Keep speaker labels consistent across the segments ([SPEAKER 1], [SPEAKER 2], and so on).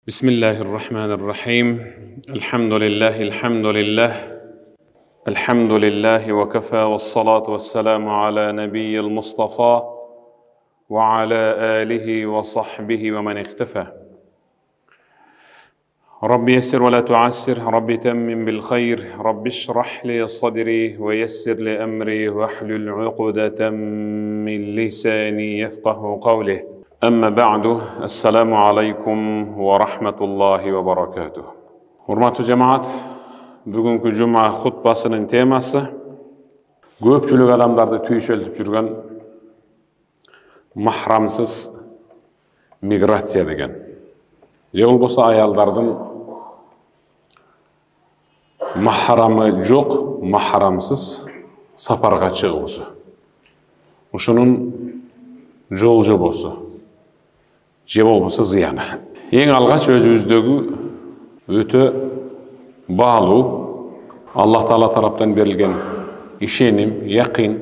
[SPEAKER 1] بسم الله الرحمن الرحيم الحمد لله وكفى والصلاة والسلام على نبي المصطفى وعلى آله وصحبه ومن اختفى رب يسر ولا تعسر رب تمم بالخير رب اشرح لي صدري ويسر لي أمري واحلل عقدة من لساني يفقه قولي أما بعد السلام عليكم ورحمة الله وبركاته. Hurmatly cemaat, bugünkü cuma hutbasının teması köpçülük adamlarda tüyşöltüp жүрген mahramsız migrasiya деген. Же болбосо аялдардын mahramı жок, mahramsız saparга чыгуусу. Ушунун жол жобосу. Же болбосо зыяны. Эң алгач өзүбүздөгү өтө баалуу Аллах Таала тараптан берилген ишеним, якын,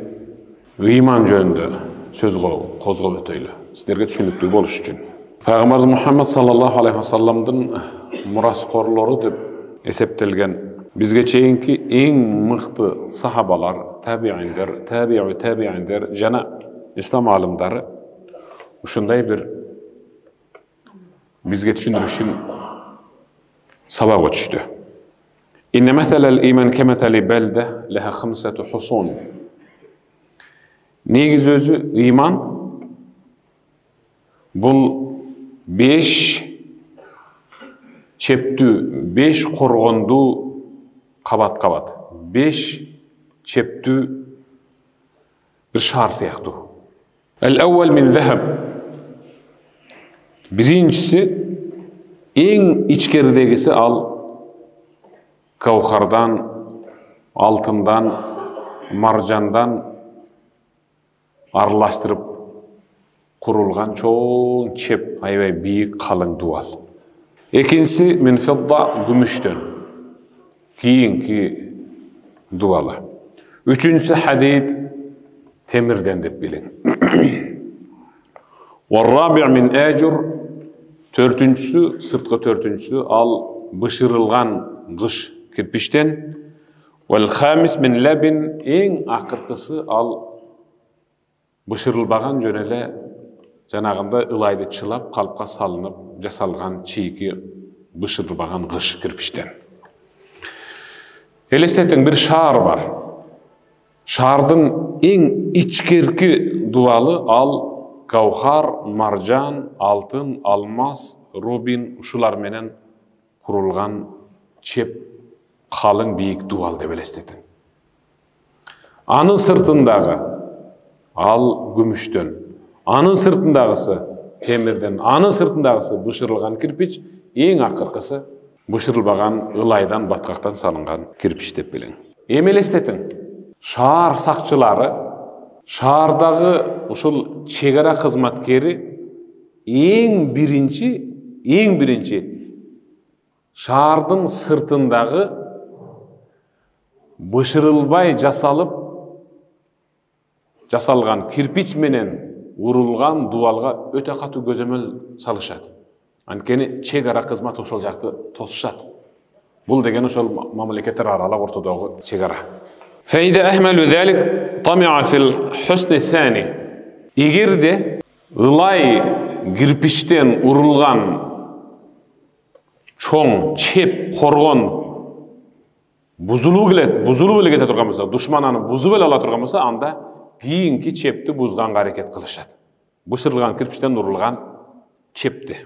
[SPEAKER 1] ыйман жөнүндө сөз козгоп өтөйлү. Сиздерге түшүнүктүү болуш үчүн. Пайгамбарыбыз Мухаммад саллаллаху алейхи ва салламдын мураскорлору деп эсептелген бизге чейинки эң мыкты сахабалар, табииндер жана ислам алымдары ушундай бир бизге түшүндүрүш үчүн сабак өтүштү. Инна масалал иман камасали балда лаха хамсату хусун. Негиз өзү ыйман бул 5 чептүү, 5 коргондуу кабат. 5 чептүү bir şar siyahtu. El-awwal min zahab. Birincisi en içkeridegisi al kavhardan, altından, marjandan aralashtirib kurulgan çoğun çep, aybay büyük kalın dual. Ekincisi min fidda gümüşten. Kiyinki dualı. Üçüncüsü hadid temirden dep bilin. Warrabi' min ajur. Törtüncüsü, sırtkı törtüncüsü al bışırılgan gış kirpişten. Wal khamis min labin, en akırkısı al bışırılbagan jönele janagında ılaydı çılap kalpka salınıp jasalgan çiğki bışırılbagan gış kirpişten. Elestetin bir şar var. Şardın en içkerki dualı al gavhar, marjan, altın, almas, rubin uşular menen kurulgan çep kalın büyük dual dep elestetin. Anın sırtındağı al gümüşten, anın sırtındağısı temirden, anın sırtındağısı bışırılgan kirpiç, en akırkısı bışırılbagan ılaydan, batkaktan salıngan kirpiç dep bilin. Emelestetin, şahar sakçıları, şahardağı uşul çegara kızmatkeri en birinci şahardın sırtındağı bışırılbay jasalgan kirpiç menen urulgan dualga öte katı gözömөл salışat. Antkeni çegara kızmat ошол жакты тосушат. Бул деген ошол мамлекеттер аралык ортодогу чегара. فإذا أهملوا ذلك طمع في الحسن الثاني. Эгер де ылай кирпичтен урулган чоң чеп коргон бузулуу эле кете турган болсо, душман аны бузуп эле ала турган болсо, анда кийинки чепти бузганга аракет кылышат. Бышырылган кирпичтен урулган чепти.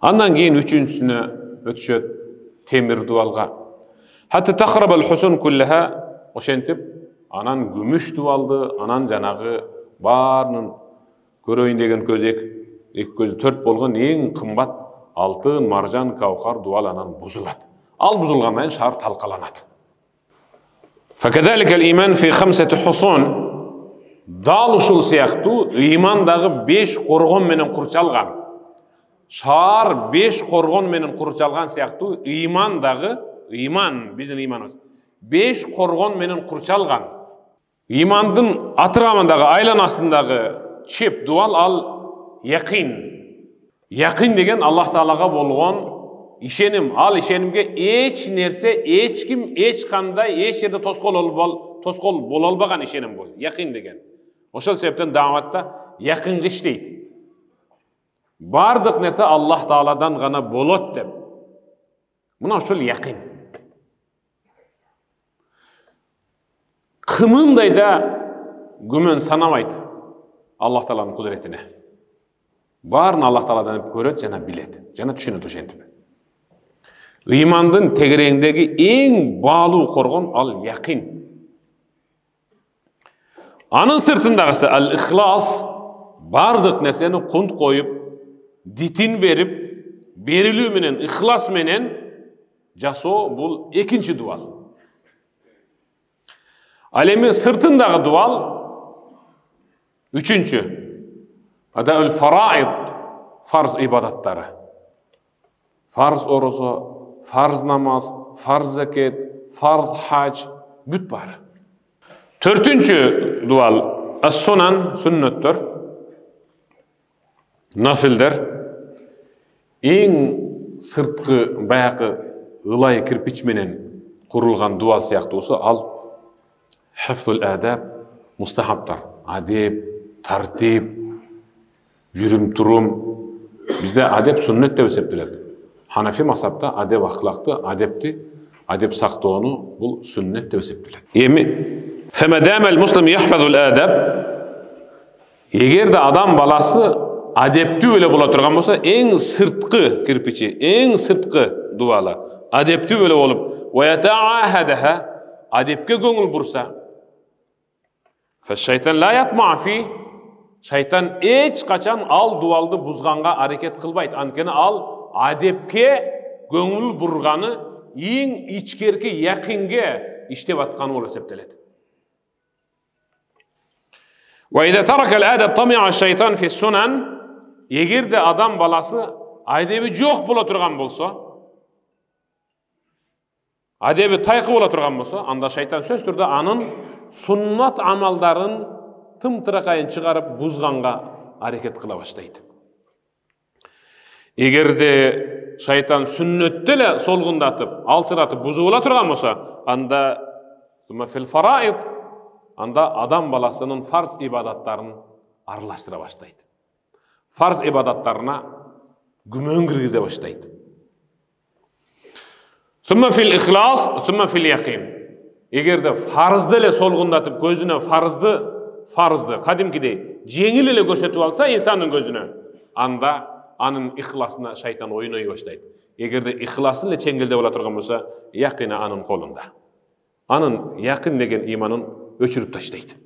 [SPEAKER 1] Андан кийин үчүнчүсүнө өтүшөт темир дуалга. Hatta tahrab al-husun kullaha, oşentip anan gümüş dualdı, anan janagı barının köröйүн деген көз эки көзү 4 болгон эң кымбат алтын, маржан, кавхар дуал анан бузулат. Ал бузулгандан шаар талкаланат. Fakadhalika al-iman fi 5 husun. Dal ушул сыяктуу ыймандагы 5 коргон менен курчалган. Шаар 5 коргон менен курчалган сыяктуу ыймандагы İman, bizim imanımız. 5 korgon menen kurçalgan. İmandın atıramındağı, aylanasındağı çep dual al yakin. Yaqin деген Аллах Таалага болгон ишеним. Ал ишенимге эч нерсе, эч ким, эч кандай, эч жерде тоскоол боло албаган ишеним бул. Yaqin деген. Ошол себептен даватта yaqinga иштейт. Бардык нерсе Аллах Тааладан гана болот деп. Мына ошол yaqin. Кымындай да күмөн санабайт Аллах Тааланын кудуретине. Барын Аллах Тааладан көрөт жана билет, жана түшүнөт ошентип. Ыймандын тегерегиндеги эң баалуу коргон ал yaqin. Анын сыртындагысы ал-ихлас, бардык нерсени кунт коюп, дитин берип, берилүү менен, ихлас менен жасоо бул экинчи дуал. Ал эми сыртындагы дуал үчүнчү. Адаул фараид, фарз ибадаттары. Фарз орозо, фарз намаз, фарз закет, фарз хадж бүт бары. Төртүнчү дуал ас-сунан, сүннөттөр, нафилдер. Эң сырткы баягы ылай кирпич менен курулган дуал сыяктуусу ал хифзул адаб, мустахабтар, адеп, тартип, жүрүм турум. Бизде адеп сүннет деп эсептелет. Ханафи мазхабта адеп ахлакты, адеп сактоону бул сүннет деп эсептелет. Эми фамадамал муслим яхфазул адаб, эгерде адам баласы адептүү эле боло турган болсо, эң сырткы кирпичи, эң сырткы дуалы адептүү эле болуп, ва ятаахадаха, адепке көңүл бурса, фашайтан ла ятма фи, шайтан эч качан ал дуалды бузганга аракет кылбайт. Анткени ал адепке көңүл бурганы эң ичкерки yaqinге иштеп атканы болуп эсептелет. Ва иза тарака ал-адаб тамиа шайтан фи сунан, эгерде адам баласы адеби жок боло турган болсо, адеби тайкы боло турган болсо, анда шайтан сөз түрдө анын суннат амалдарын тымтыракайын чыгарып бузганга аракет кыла баштайт. Эгерде шайтан сүннөттө эле солгундатып, алсыратып бузула турган болсо, анда фил фараид, анда адам баласынын фарз ибадаттарын аралаштыра баштайт. Фарз ибадаттарына күмөн киргизе баштайт. Сумма фил ихлас, сумма фил yaqin. Эгерде фарзды эле солгундатып көзүнө фарзды кадимкидей жеңил эле көрсөтүп алса инсандын көзүнө, анда анын ихласына шайтан ойной баштайт. Эгерде ихласы эле чеңгелде боло турган болсо, yaqini анын колунда. Анын yaqin деген иманын өчүрүп таштайт.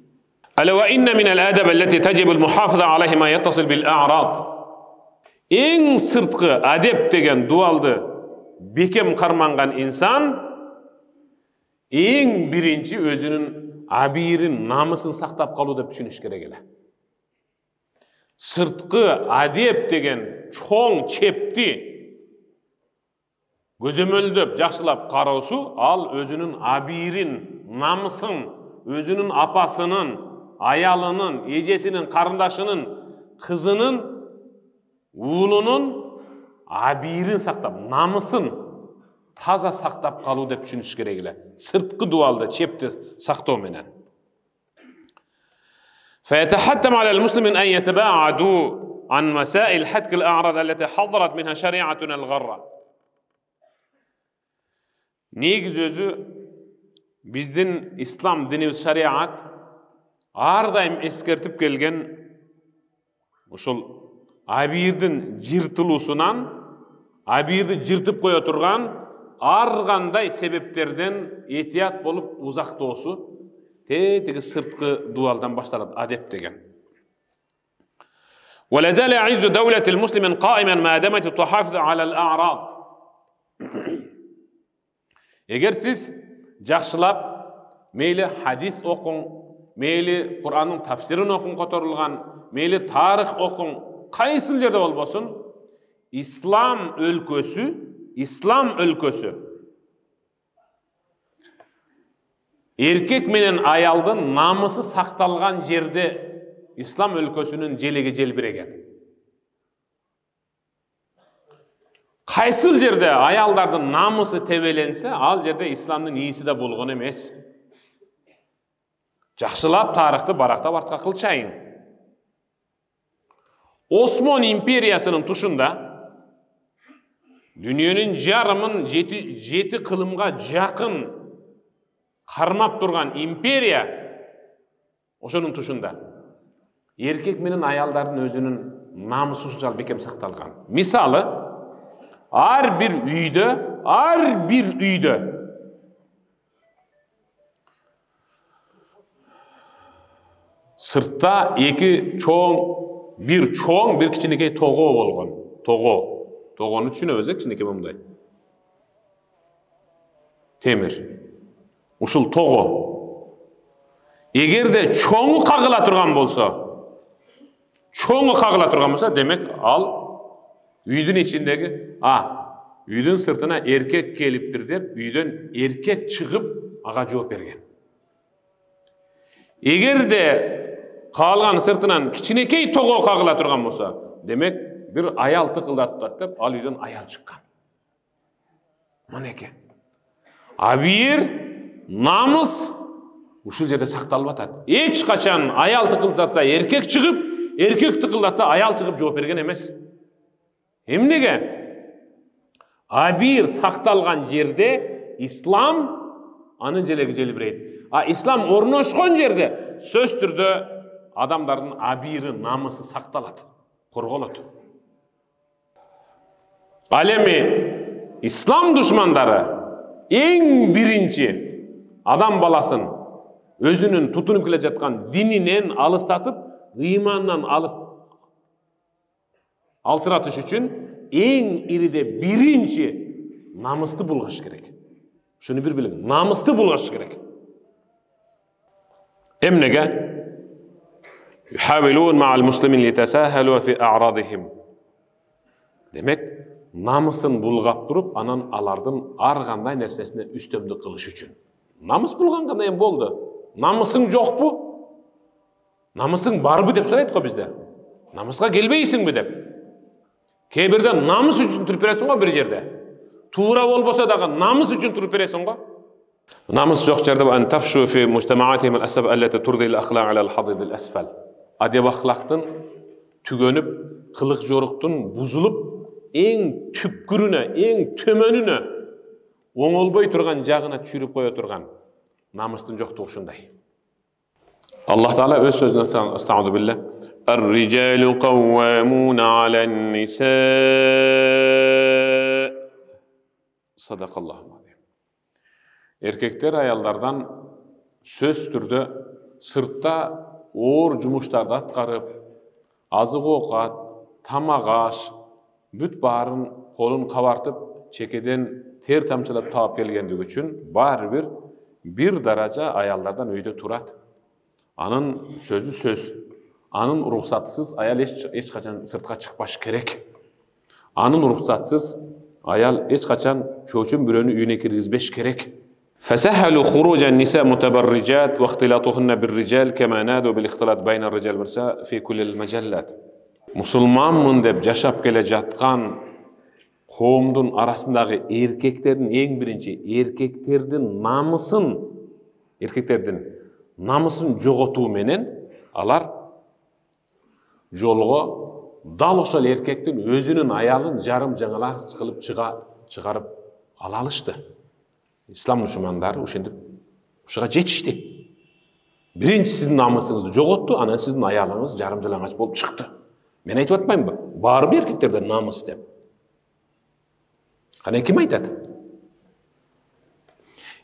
[SPEAKER 1] Ала ва инна мин ал-адаб аллати таджибу ал-мухафаза алейхи ма яттасил бил-а'рад. Эң сырткы адеп деген дуалды бекем карманган инсан эң биринчи өзүнүн абирин, намысын сактап калуу деп түшүнүш керек эле. Сырткы адеп деген чоң чепти көзөмөлдөп, жакшылап кароосу, ал өзүнүн абирин, намысын, өзүнүн апасынын, аялынын, эжесинин, карындашынын, кызынын, уулунун абирин сактап, намысын таза сактап калуу деп түшүнүш керек эле. Сырткы дуалды чепти сактоо менен. فيتحتم على المسلمين أن يتباعدوا عن مسائل حتك الأعراض التي حضرت منها شريعتنا الغرة. Негиз өзү биздин ислам динибиз шариат ар дайым эскертип келген ошол абирдин жыртылуусунан, абирди жыртып кое турган ар кандай себептерден этият болуп узактоосу теги сырткы дуалдан башталат, адеп деген. ولا زال يعز دولة المسلمين قائما ما دامت تحافظ على الأعراض. Эгер сиз жакшылап мейли хадис окуң, мейли Куранның тафсирин окуң которулган, мейли тарых окуң, кайсыл жерде болбосун, ислам өлкөсү эркек менен аялдын намысы сакталган жерде ислам өлкөсүнүн желеги желбиреген. Кайсыл жерде аялдардын намысы тебеленсе, ал жерде исламдын ээси да болгон эмес. Жакшылап тарыхты барактап артка кылчайын. Осман империясынын тушунда дүйнөнүн жарымын жети кылымга жакын кармап турган империя ошонун тушунда эркек менен аялдардын өзүнүн намысы ушунчалык бекем сакталган. Мисалы, ар бир үйдө сыртта бир чоң, бир кичинекей того болгон. Тогону түшүнөбүз, кичинекей мындай. Темир. Ушул того. Эгерде чоңу кагыла турган болсо, демек ал үйдүн ичиндеги, үйдүн сыртына эркек келиптир деп, үйдөн эркек чыгып ага жооп берген. Эгерде калган сыртынан кичинекей того кагыла турган болсо, демек бир аял тыкылдатып деп, ал үйдөн аял чыккан. Мынеке. Бир намыс ушул жерде сакталып атат. Эч качан аял тыкылдатса эркек чыгып, эркек тыкылдатса аял чыгып жооп берген эмес. Эмнеге? Бир сакталган жерде ислам анын желеги желбирейт. Ислам орношкон жерде сөз түрдө адамдардын абири намысы сакталат, корголот. Ал эми ислам душмандары эң биринчи адам баласын өзүнүн тутунуп келе жаткан дининен алыстатып, ыймандан алсыратыш үчүн эң ириде биринчи намысты булгаш керек. Шуну бир билиң, намысты булгаш керек. Эмнеге? يحاولون مع المسلمين ليتساهلوا في أعراضهم. Демек, намысын булгап туруп, анан алардын ар кандай нерсесине үстөмдүк кылыш үчүн. Намыс булганга эми болду. Намысың жокпу? Намысың барбы деп сурайт го бизде. Намыска келбейсиңби деп. Кээ бирде намыс үчүн туруп бересиң го бир жерде. Туура болбосо дагы намыс үчүн туруп бересиң го. Намыс жок жерде ан тафшу фи мужтамаатихим ал-асбаб аллати турди al-akhlaq ala al-hadid al-asfal. Адеп ахлактын түгөнүп, кылык жоруктун бузулуп, эң түпкүрүнө, эң төмөнүнө оңолбой турган жагына түшүрүп кое турган намыстын жоктугу ушундай. Аллах Таала өз сөзүнө астагфиру билlah. Ar-rijalu qawwamuna 'ala an-nisa. Sadaqallahu azim. Эркектер аялдардан сөз түрдө сыртта оор жумуштарды аткарып, азык оокат, тамак аш, бүт баарын колун кабартып, чекеден тер тамчылап таап келгендиги үчүн бир даража аялдардан өйдө турат. Анын сөзү сөз. Анын уруксатысыз аял эч качан сыртка чыкпаш керек. Анын уруксатсыз аял эч качан чоочун бирөөнү үйүнө киргизбеш керек. فسهلوا خروج النساء متبرجات واختلاطهن بالرجال كما نادوا بالاختلاط بين الرجال والنساء في كل المجلات. Мусулманмын деп жашап келе жаткан коомдун арасындагы эркектердин эң биринчи эркектердин намысын жоготуу менен алар жолго дал ошол эркектин өзүнүн аялын жарым жаңалак кылып чыгарып ала алышты. Ислам душмандары ошентип ушуга жетишти. Биринчи сиздин намысыңызды жоготту, анан сиздин аялыңыз жарым жалаңач болуп чыкты. Мен айтып атпаймынбы? Барбы эркектерде намыс деп? Кана ким айтат?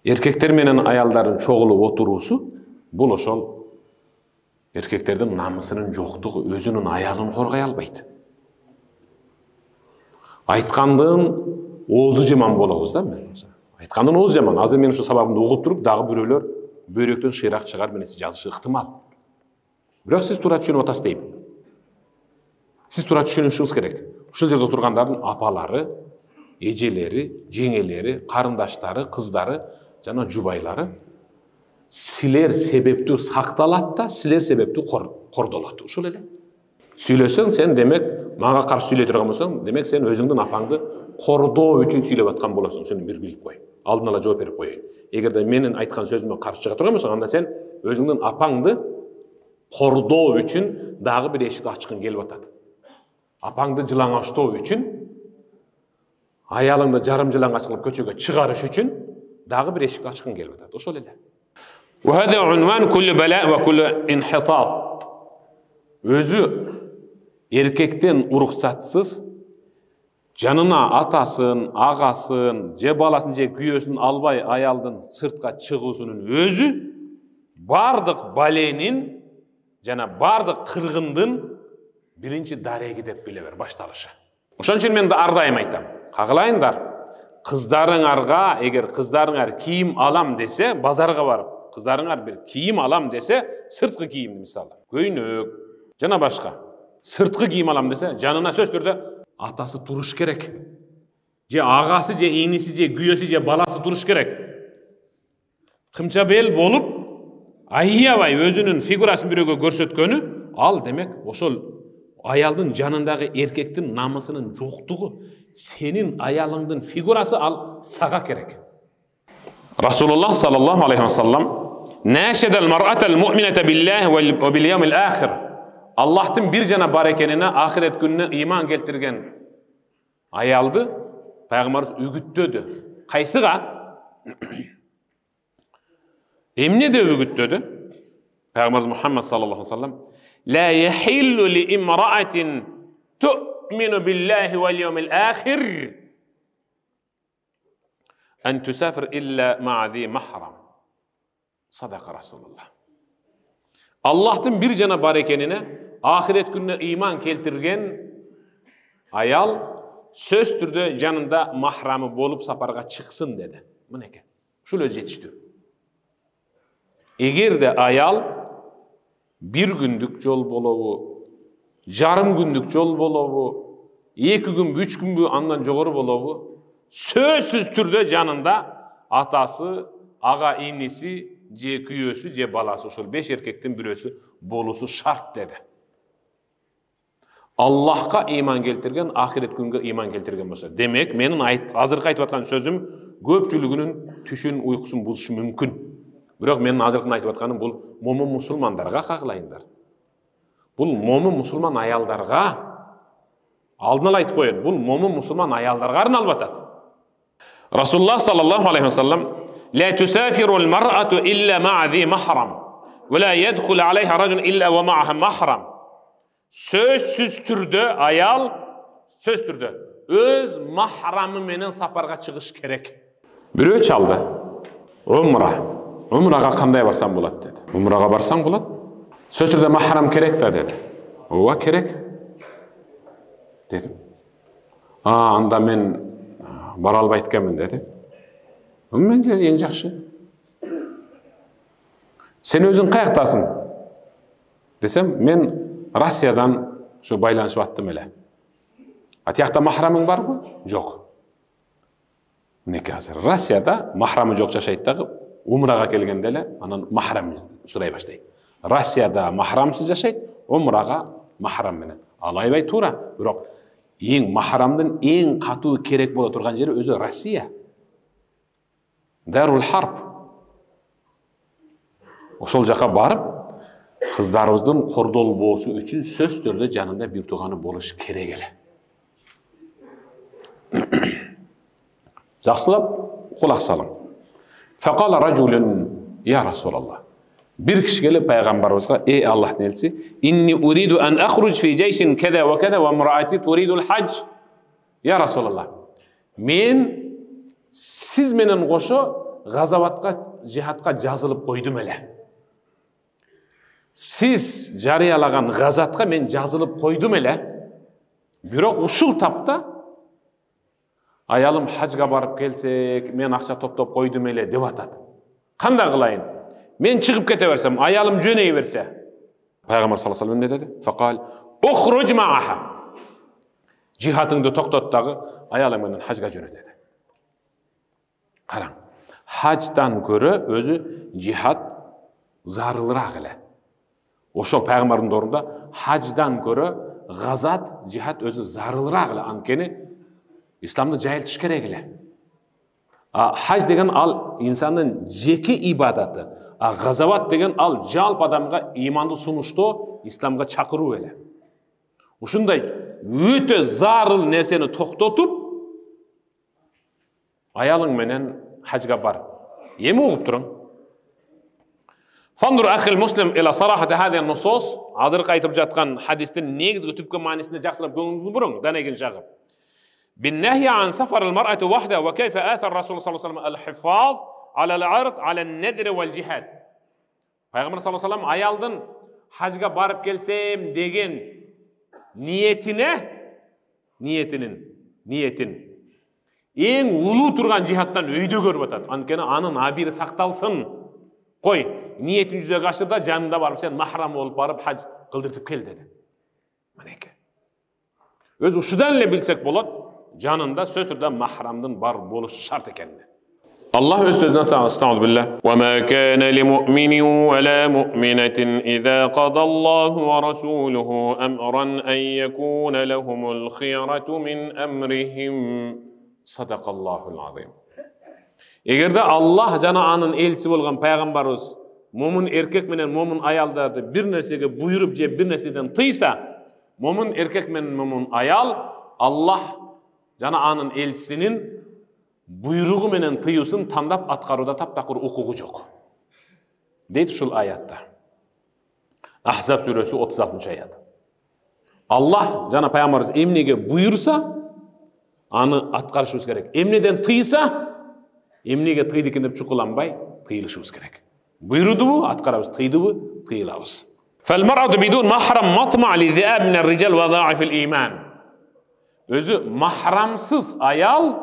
[SPEAKER 1] Эркектер менен аялдардын чогулуп отуруусу бул ошол эркектердин намысынын жоктугу, өзүнүн аялын коргой албайт. Айткандын оозу жаман болобуз да мен. Айткандын оозу жаман. Азыр мен ушу сабагымды угуп туруп, дагы бирөөлөр бөйрөктөн шыйрак чыгар менен жазышы ыктымал. Бирок сиз туура түшүнүп атасыз дейм. Сиз туура түшүнүшүңүз керек. Ушул жерде отургандардын апалары, эжелери, жеңелери, карындаштары, кыздары жана жубайлары силер себептүү сакталат да, силер себептүү кордолот. Ушул эле. Сүйлөсөң сен демек, мага каршы сүйлөй турган болсоң, демек сен өзүңдүн апаңды
[SPEAKER 2] кордоо үчүн сүйлөп аткан болосуң, ошону бир билип кой. Алдын ала жооп берип коеюн. Эгерде менин айткан сөзүмө каршы чыга турган болсоң, анда сен өзүңдүн апаңды кордоо үчүн дагы бир эшикти ачкың келип атат. Апаңды жылаңачтоо үчүн, аялыңды жарым жылаңач кылып көчөгө чыгарыш үчүн дагы бир эшикти ачкың келип атат. Ошол эле.
[SPEAKER 1] وهذا عنوان كل بلاء وكل انحطاط.
[SPEAKER 2] Өзү эркектен уруксатсыз жанына атасын, агасын, же баласын, же күйөөсүн албай аялдын сыртка чыгуусунун өзү бардык баленин жана бардык кыргындын биринчи дареги деп биле бер, башталышы. Ошон үчүн мен ар дайым айтам, кагылайындар, кыздарыңарга, эгер кыздарыңар кийим алам десе, базарга барып, кыздарыңар бир кийим алам десе, сырткы кийимди мисалы, көйнөк жана башка сырткы кийим алам десе, жанына сөз түрдө атасы туруш керек. Же агасы, же ийниси, же күйөөсү, же баласы туруш керек. Кымча бел болуп, аябай өзүнүн фигурасын бирөөгө көрсөткөнү, ал демек ошол аялдын жанындагы эркектин намысынын жоктугу, сенин аялыңдын фигурасы ал сага керек.
[SPEAKER 1] Rasulullah sallallahu aleyhi ve sellem nâşedel mar'atel mu'minete billahi ve bil yevmil âhir.
[SPEAKER 2] Allah'tın bir jana бар экенине, ахирет күнүнө ыйман келтирген аялды Пайгамбарыбыз үгүттөдү. Кайсыга? Эмне деп үгүттөдү? Пайгамбарыбыз Мухаммад саллаллаху алейхи ва саллям لا يحل لامرأة تؤمن بالله واليوم الآخر أن تسافر إلا مع ذي محرم. صدق رسول الله. Allah'tın bir jana бар экенине, ахирет күнүнө ыйман келтирген аял сөз түрдө жанында махрамы болуп сапарга чыксын деди. Мынеке. Ушул өзү жетиштүү. Эгерде аял bir gündük жол болобу, жарым күндүк жол болобу, 2 күн, 3 күнбү андан жогору болобу, сөзсүз түрдө жанында атасы, ага иниси, же күйөөсү, же баласы, ошол 5 эркектин бирөөсү болуусу шарт деди. Аллахка ыйман келтирген, ахирет күнгө ыйман келтирген болсо. Демек, менин азыркы айтып аткан сөзүм көпчүлүгүнүн түшүн, уйкусун бузушу мүмкүн. Бирок менин азыркы айтып атканым бул момун мусулмандарга кагылайындар. Бул момун мусулман аялдарга алдын ала айтып коеюн. Бул момун мусулман аялдарга арналып атат.
[SPEAKER 1] Rasulullah sallallahu aleyhi ve sellem la tusafiru al-mar'atu illa ma'a zi mahram ve la yedkhul aleyha racun illa ve ma'aha mahram.
[SPEAKER 2] Sözsüz türdө ayal, söz türdө öz mahramı menen saparga çıkış gerek.
[SPEAKER 1] Biri çaldı. Umraga kандай барсам болот dedi.
[SPEAKER 2] Umraga барсаң болот.
[SPEAKER 1] Söz türdө mahram керек да dedi.
[SPEAKER 2] Ооба керек. Dedim. Анда мен бара албай эткенмин dedi.
[SPEAKER 1] Мен эң жакшы.
[SPEAKER 2] Сен өзүң каяктасың? Десем, мен Россиядан şu байланышып аттым эле. А тиякта махрамың барбы? Жок. Мынеке азыр Россияда махрамы жок жашайт дагы, умрага келгенде эле анан махрам сурай баштайт. Россияда махрамсыз жашайт, умрага махрам менен. Ал аябай туура, бирок эң махрамдын эң катуу керек боло турган жери өзү Россия. Дарул Харб. Ошол жака барып, кыздарыбыздын кордолбоосу үчүн сөз түрдө жанында бир тууганы болуш керек эле. Жакшылап кулак салың. Факала рajulun ya Rasulullah. Bir kişi gelip Peygamberimize, ey Allah'ın elçisi, inni uridu an akhruj fi jaysin kaza ve kaza ve imraati turidul hac. Ya Rasulullah. Men siz menen koşo gazawatga, jihadga жазылып koydum ele. Siz jariyalagan gazatga men жазылып koydum ele. Бирок ушул тапта аялым хажга барып келсек, мен акча топтоп койдум эле деп атат. Кандай кылайын? Мен чыгып кете берсем, аялым жөнөй берсе. Пайгамбар саллаллаху алейхи ва саллям не dedi? Факал: "Ухруж ма'аха." Жихатыңды токтот дагы, аялым менен хажга жөнө dedi. Караң. Хаждан көрө өзү жихат зарылыраак эле. Ошол пайгамбардын орунда хаждан көрө газат, жихат өзү зарылыраак эле. Анткени исламды жайылтыш керек эле. Хаж деген ал инсандын жеке ибадаты, газават деген ал жалпы адамга иманды сунуштоо, исламга чакыруу эле. Ушундай өтө зарыл нерсени токтотуп, аялың менен хажга бар. Эми угуп туруң. Фандур ахил муслим ила сарахати хадия нусус, азыркы айтып жаткан хадистин негизги түпкө маанисине жакшырап көңүлүңүздү буруң, данегин жагып. بالنهي عن سفر المرأة وحدها وكيف آثر الرسول صلى الله عليه وسلم الحفاظ على العرض على النذر والجهاد. Пайгамбар саллаллаху алейхи ва саллям аялдын хажга барып келсем деген ниетин эң улуу турган жихаттан өйдө көрүп атат. Анткени анын абири сакталсын. Кой, ниетин жүзөгө ашырда жанында барып сен махрам болуп барып хаж кылдыртып кел деди. Манеке. Өз ушудан эле билсек болот. Жанында сөз түрдө махрамдын бар болушу шарт экенин. Аллах өз сөзүнө тастагы билlah. Ва ма кана ли муъминин ва ла муъминатин иза қада Аллаху ва расулуху амран ан якуна лахумул хиярату мин амрихим. Садақаллахул азим. Эгерде Аллах жана анын элчиси болгон пайгамбарыбыз момун эркек менен момун аялдарды бир нерсеге буйруп же бир нерседен тыйса, момун эркек менен момун аял Аллах жана анын элчисинин буйругу менен тыюусын тандап аткарууда таптакыр укугу жок. Дейт ушул аятта. Ахзаб сүрөсү 36-аят. Аллах жана пайгамбарыбыз эмнеге буйрса, аны аткарышыбыз керек. Эмнеден тыйса, эмнеге тыйды экен деп чукуланбай тыйылышыбыз керек. Буйрудубу, аткарабыз, тыйдыбы, тыйылабыз. Фал-мар'ату бидун махрам матма' ли-dhi'ab min ar-rijal wa dha'if al-iman. Өзі махрамсыз аял,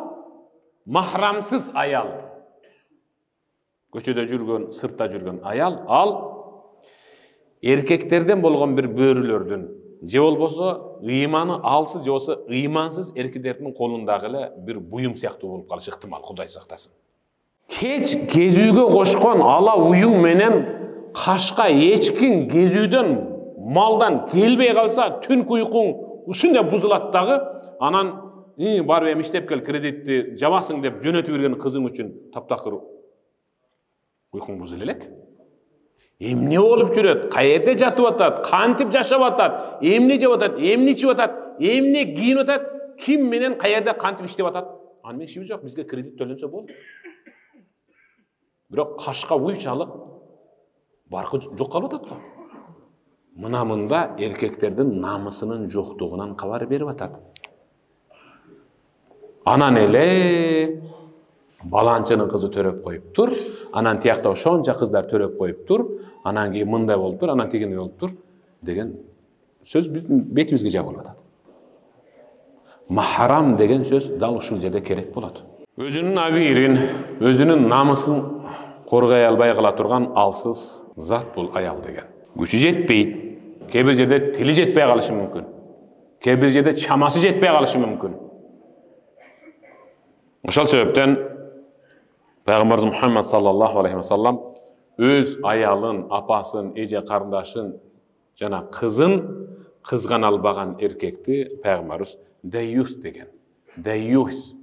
[SPEAKER 2] көчөдө жүргөн, сыртта жүргөн аял, ал эркектерден болгон бир бөрүлөрдүн, же болбосо ыйманы алсыз, же болбосо ыймансыз эркектердин колундагы эле бир буюм сыяктуу болуп калышы ыктымал, Кудай сактасын. Кеч кезүүгө кошкон ала уюң менен кашка эчкин кезүүдөн, малдан келбей калса, түн уйкуң ушундай бузулат дагы, анан барып эми иштеп кел, кредитти жабасың деп жөнөтүп берген кызың үчүн таптакыр уйкуң бузуло элек. Эмне болуп жүрөт? Каерде жатып атат? Кантип жашап атат? Эмне жеп атат? Эмне ичип атат? Эмне кийинип атат? Ким менен каерде кантип иштеп атат? Аны менен ишибиз жок, бизге кредит төлөнсө болду. Бирок кашка уй чалып баркы жок калып атат го. Мына эркектердин намысынын жоктугунан кабар берип атат. Анан эле баланчынын кызы төрөп коюптур, анан тиякта ошонча кыздар төрөп коюптур, анан кийин мындай болуптур, анан тигиндей болуптур деген сөз биздин бетибизге жабылып атат. Махрам деген сөз дал ушул жерде керек болот. Өзүнүн абирин, өзүнүн намысын коргой албай кала турган алсыз зат бул аял деген. Күчү жетпейт. Кээ бир жерде тили жетпей калышы мүмкүн. Кээ бир жерде чамасы жетпей калышы мүмкүн. Ошол себептен Пайгамбарыбыз Мухаммад саллаллаху алейхи ва саллам өз аялын, апасын, эже карындашын жана кызын кызгана албаган эркекти Пайгамбарыбыз дайюс деген. Дайюс.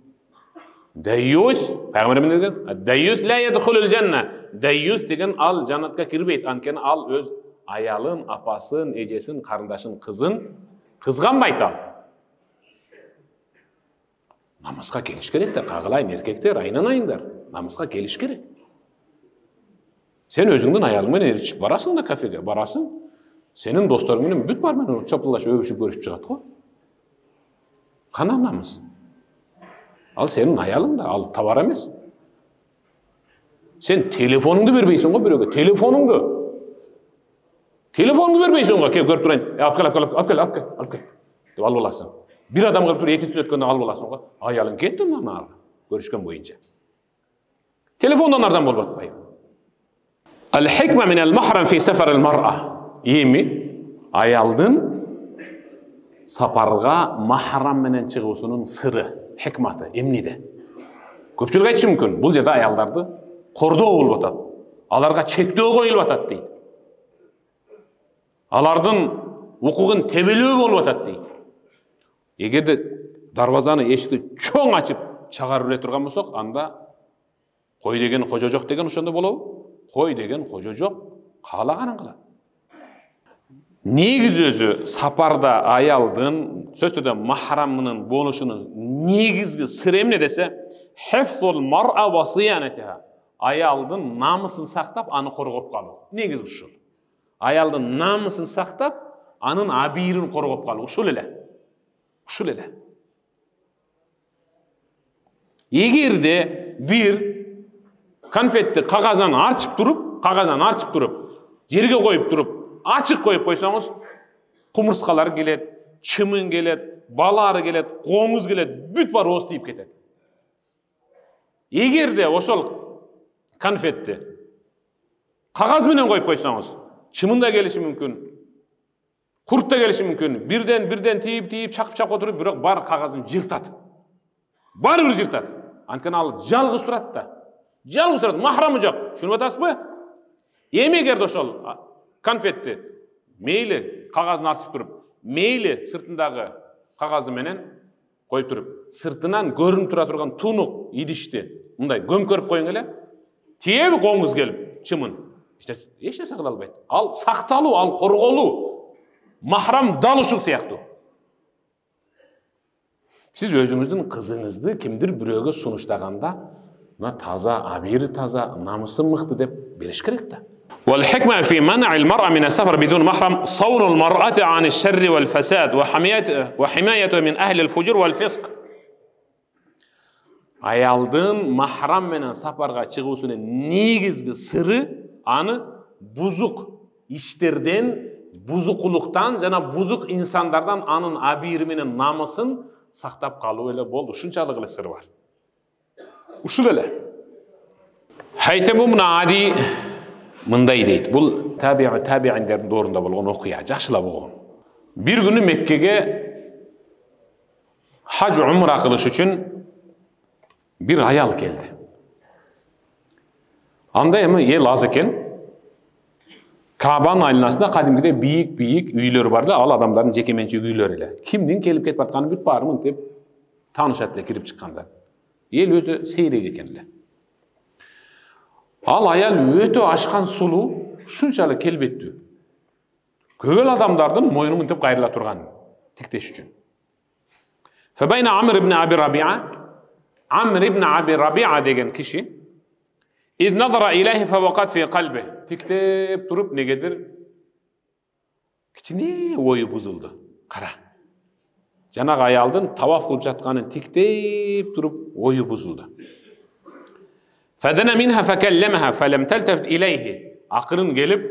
[SPEAKER 2] Пайгамбар эмне деген? Дайюс ла ядхулул жанна. Дайюс деген ал жаннатка кирбейт. Анткени ал өз аялын, апасын, эжесин, карындашын, кызын кызганбайт ал. Намыска келиш керек да, кагылайын эркектер, айнанайындар. Намыска келиш керек. Сен өзүңдүн аялың менен ичип барасың да кафеге, барасың. Сенин досторуң менен бүт бар менен чопулдашып, өбүшүп көрүшүп чыгат го. Кана намыс? Ал сенин аялың да, ал товар эмес. Сен телефонуңду бербейсиң го бирөөгө, телефонуңду бербейсиң го, кеп көрүп турайын. Алып кел. Деп алып аласың. Bir adam gelip duruyor, ikisini ötkende alып alasың го. Аялың кетти мына көрүшкөн боюнча. Телефондон арзан болуп атпайбы. Ал-хикма мин ал-махрам фи сафар ал-мар'a. Эми аялдын сапарга махрам менен чыгуусунун сыры, хикматы эмнеде? Көпчүлүк айтышы мүмкүн, бул жерде аялдарды кордоо болуп атат. Аларга чектөө коюлуп атат дейт. Алардын укугун тебелөө болуп атат дейт. Эгерде дарбазаны эшикти чоң ачып чыгарып эле турган болсок, анда кой деген кожо жок деген ошондо болобу? Кой деген кожо жок, каалаганын кылат. Негизи өзү сапарда аялдын сөздө махрамынын болушунун негизги сыры эмне десе, хифзул мар'a ва сиянатиха. Аялдын намысын сактап, аны коргоп калуу. Негизи ушул. Аялдын намысын сактап, анын абийирин коргоп калуу. Ушул эле. Ушул эле. Эгерде бир конфетти кагаздан арчып туруп, жерге коюп туруп, ачык коюп койсоңуз, кумурскалар келет, чымын келет, балары келет, коңуз келет, бүт бар ооз тийип кетет. Эгерде ошол конфетти кагаз менен коюп койсоңуз, чымын да келиши мүмкүн, курт да келиши мүмкүн, бирден тийип, чакып отуруп, бирок бар кагазын жыртат. Бары бир жыртат. Анткени ал жалгыз турат да. Жалгыз турат, махрамы жок. Түшүнүп атасызбы? Эмегерде ошол конфетти мейли кагазын арчып туруп, мейли сыртындагы кагазы менен коюп туруп, сыртынан көрүнүп тура турган тунук идишти мындай көмкөрүп коюң эле. Тиеби коңуз келип, чымын. Эч нерсе кыла албайт. Ал сакталуу, ал корголуу. Махрам дал ушул сыяктуу. Сиз өзүңүздүн кызыңызды кимдир бирөөгө сунуштаганда, мына таза, абийири таза, намысы мыкты деп бериш керек да. والحكمة في منع المرأة من السفر بدون محرم صون المرأة عن الشر والفساد وحمايته من أهل الفجور والفسق. Аялдын махрам менен сапарга чыгуусунун негизги сыры аны бузук иштерден, бузукулуктан жана бузук инсандардан анын абийири менен намысын сактап калуу эле болду. Ушунчалык эле сыры бар. Ушул эле. Haytham ibn Adi мындай дейт. Бул табииндердин доорунда болгон окуя, жакшылап болгон. Бир күнү Меккеге хаж умра кылыш үчүн bir ayal geldi. Anda эми эл аз экен. Кабанын айланасында кадимгидей бийик үйлөр бар да, ал адамдардын жеке менчик үйлөрү эле. Кимдин келип кетип атканын бүт баарымын деп таанышат эле кирип чыкканда. Эл өзү сейрек экен эле. Ал аял өтө ашкан сулуу, ушунчалык келбеттүү. Көп эл адамдардын моюну мынтип кайрыла турган тиктеш үчүн. Фабайна Амр ибн Аби Рабиа деген киши إذ نظر إليه فوقت في قلبه тиктеп туруп негедир кичине ою бузулду. Кара. Жанагы аялдын таваф кылып жатканын тиктеп туруп ою бузулду. فدنا منها فكلمها فلم تلتفت إليه. Акырын келип,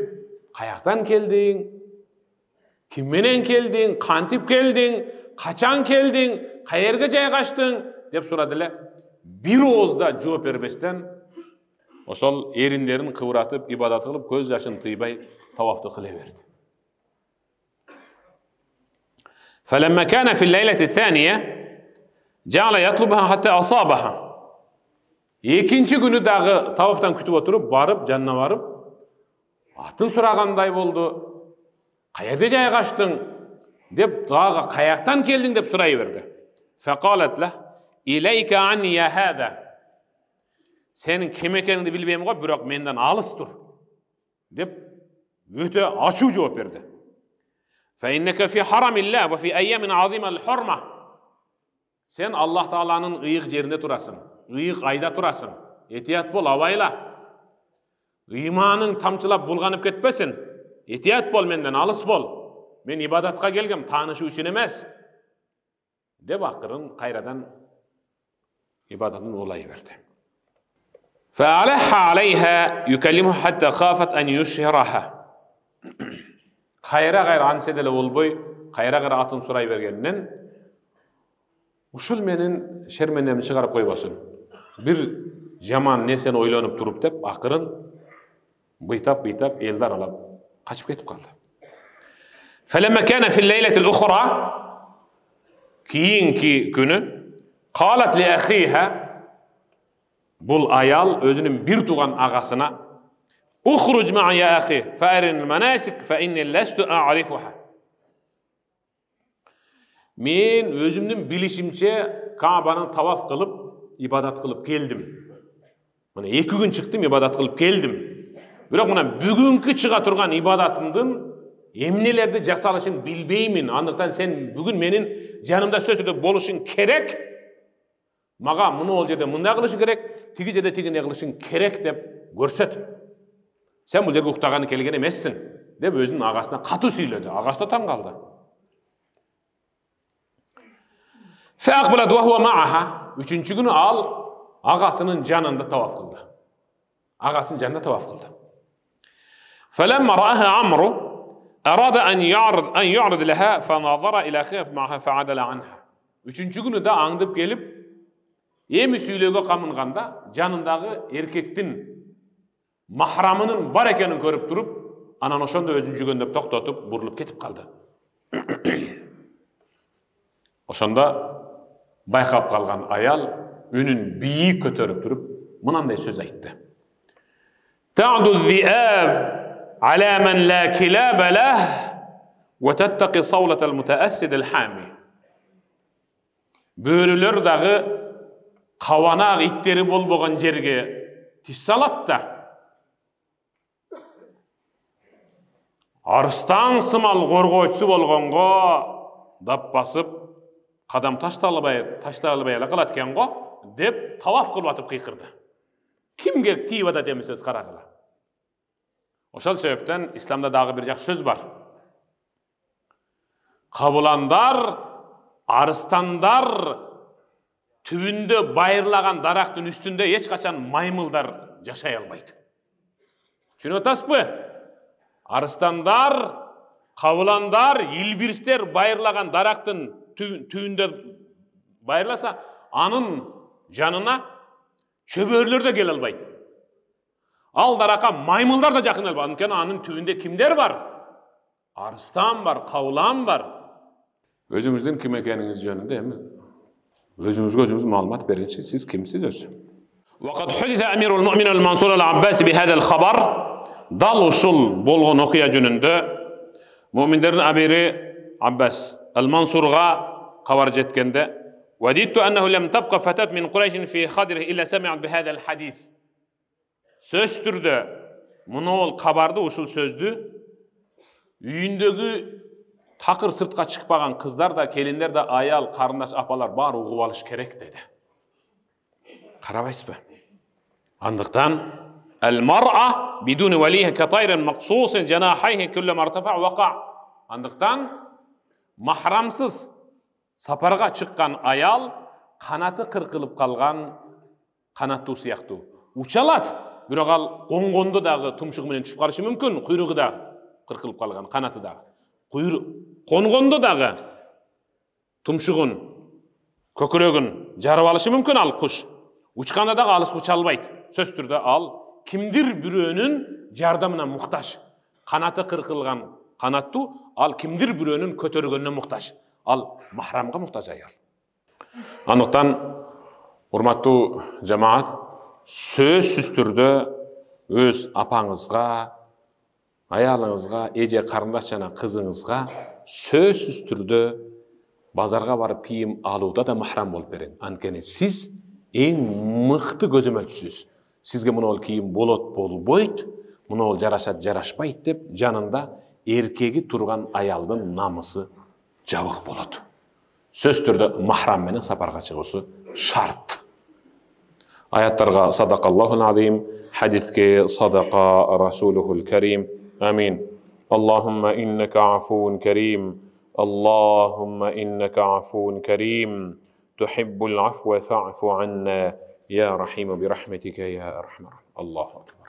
[SPEAKER 2] каяктан келдиң? Ким менен келдиң? Кантип келдиң? Качан келдиң? Каерге жайгаштың? деп сурады эле. Бир оозда жооп бербестен ошол эриндерин кыбыратып, ибадат кылып, көз жашын тыйбай тавафты кыла берди. فلما كان في الليلة الثانية جعل يطلبها حتى أصابها. Экинчи күнү дагы тавафтан күтүп отуруп, барып, жанына барып, атын сурагандай болду. Каерде жайгаштың? деп дагы каяктан келдиң деп сурай берди. فقالت له إليك عني يا هذا. Senin kim ekenini bilbeyim go, bирок menden alыс tur. деп өтө ачуу жооп берди. فإنك في حرم الله وفي أيام عظيمة الحرمة. Sen Allah Taala'nın ıyık жеринде турасың, ıyık айда турасың. Этият бол, абайла. Ыйманың тамчылап булганып кетпесин. Этият бол, менден алыс бол. Мен ибадатка келгем, таанышуу үчүн эмес. деп акырын кайрадан ибадатын улай берди. فألح عليها يكلمها حتى خافت أن يشهرها. Кайра ансы деле болбой, кайра атын сурай бергенинен ушул менин шерменемди чыгарып койбосун. Бир жаман нерсени ойлонуп туруп деп акырын быйтап элди аралап качып кетип калды. فلما كان في الليلة الأخرى kийинки күнү قالت لأخيها. Бул аял өзүнүн бир туган агасына اخرج معي يا أخي فأرني المناسك فإني لست أعرفها. Мен өзümнің билишимче Каабаны таваф кылып, ибадат кылып келдим. Мына 2 күн чыктым, ибадат кылып келдим. Бирок мына бүгүнкү чыга турган ибадатымдын эмнелерди жасалышын билбеймин. Андыктан сен бүгүн менин жанымда сөзсүздө болушуң керек. Мага муну ол жерде мындай кылышың керек, тиги жерде тигине кылышың керек деп көрсөт. Сен бул жерге уктаганы келген эмессиң деп өзүнүн агасына катуу сүйлөдү. Агасы да таң калды. Фаакбалат ва хува мааха. 3-чү күнү ал агасынын жанында таваф кылды. Агасынын жанында таваф кылды. فلما رآها عمرو أراد أن يعرض لها فنظر إلى خيف معها فعدل عنها. 3-чү күнү да аңдып келип, эми сүйлөөгө камынганда жанындагы эркектин махрамынын бар экенин көрүп туруп, анан ошондо өзүн жүгөндөп токтотуп, бурулуп кетип калды. Ошондо байкап калган аял үнүн бийик көтөрүп туруп, мынандай сөз айтты. Ta'du dhi'ab على من لا كلاب له وتتقي صولة المتأسد الحامي. Бөрілер дағы қаванақ иттері болбаған жерге тис салат да. Арыстан сымал қорғойчысы болғанға дап басып, қадам ташталыбай қылат екен ғой деп таваф қылып атып қиқырды. Кімге тиіп ата демесіз қарағыла. Ошол себептен исламда дагы бир жак сөз бар. Кабыландар, арыстандар түбүндө байырлаган дарактын үстүндө эч качан маймылдар жашай албайт. Түшүнүп атасызбы? Арыстандар, кабыландар, илбирстер байырлаган дарактын түбүндө байырласа, анын жанына чөбөрлөр да келе албайт. Ал даракка маймылдар да жакын албайт. Анткени анын түбүндө кимдер бар? Арыстан бар, кабылан бар. Өзүңүздүн ким экениңиз жөнүндө эми өзүңүзгө өзүңүз маалымат бериңизчи. Сиз кимсиз өзү? Вакат худиса амирул муъмин ал-Мансур ал-Аббаси би хадал хабар. Дал ушул болгон окуя жөнүндө муъминдердин амири Аббас ал-Мансурга кабар жеткенде وَدِدْتُ أَنَّهُ لَمْ تَبْقَ فَتَاةٌ مِنْ قُرَيْشٍ فِي خَدْرِهِ إِلَّا سَمِعَتْ بِهَذَا الْحَدِيثِ. Сөз түрдө муну ол кабарды, ушул сөздү үйүндөгү такыр сыртка чыкпаган кыздар да, келиндер да, аял, карындаш, апалар баары угуп алыш керек деди. Карабайсызбы? Андыктан al-mar'a biduni waliha katayrin maqsusin janahihi kullama irtafa waqa. Андыктан махрамсыз сапарга чыккан аял канаты кыркылып калган канаттуу сыяктуу учалат. Бирок ал коңгондо дагы тумшугу менен түшүп калышы мүмкүн, куйругу да кыркылып калган, канаты да. Конгондо дагы тумшугун, көкүрөгүн жарып алышы мүмкүн ал куш. Учканда дагы алыс уча албайт. Сөз түрдө ал кимдир бирөөнүн жардамына муктаж. Канаты кыркылган канаттуу, ал кимдир бирөөнүн көтөргөнүнө муктаж. Ал махрамга муктаж аял. Андыктан урматтуу жамаат, сөзсүз түрдө өз апаңызга, аялыңызга, эже карындаш жана кызыңызга сөзсүз түрдө базарга барып кийим алууда да махрам болуп бериң. Анткени сиз эң мыкты көзөмөлчүсүз. Сизге муну кийим болот, болбойт, муну жарашат, жарашпайт деп жанында эркеги турган аялдын намысы жабык болот. Сөз түрдө махрам менен сапарга чыгуусу шарт. Аяттарга садакаллахул азим, хадиске садака расулухул карим. Амин. Аллахумма иннака афуун карим. Аллахумма иннака афуун карим. Тухиббул афва фа'фу анна. Я рахима бирахматика я архамар. Аллаху акбар.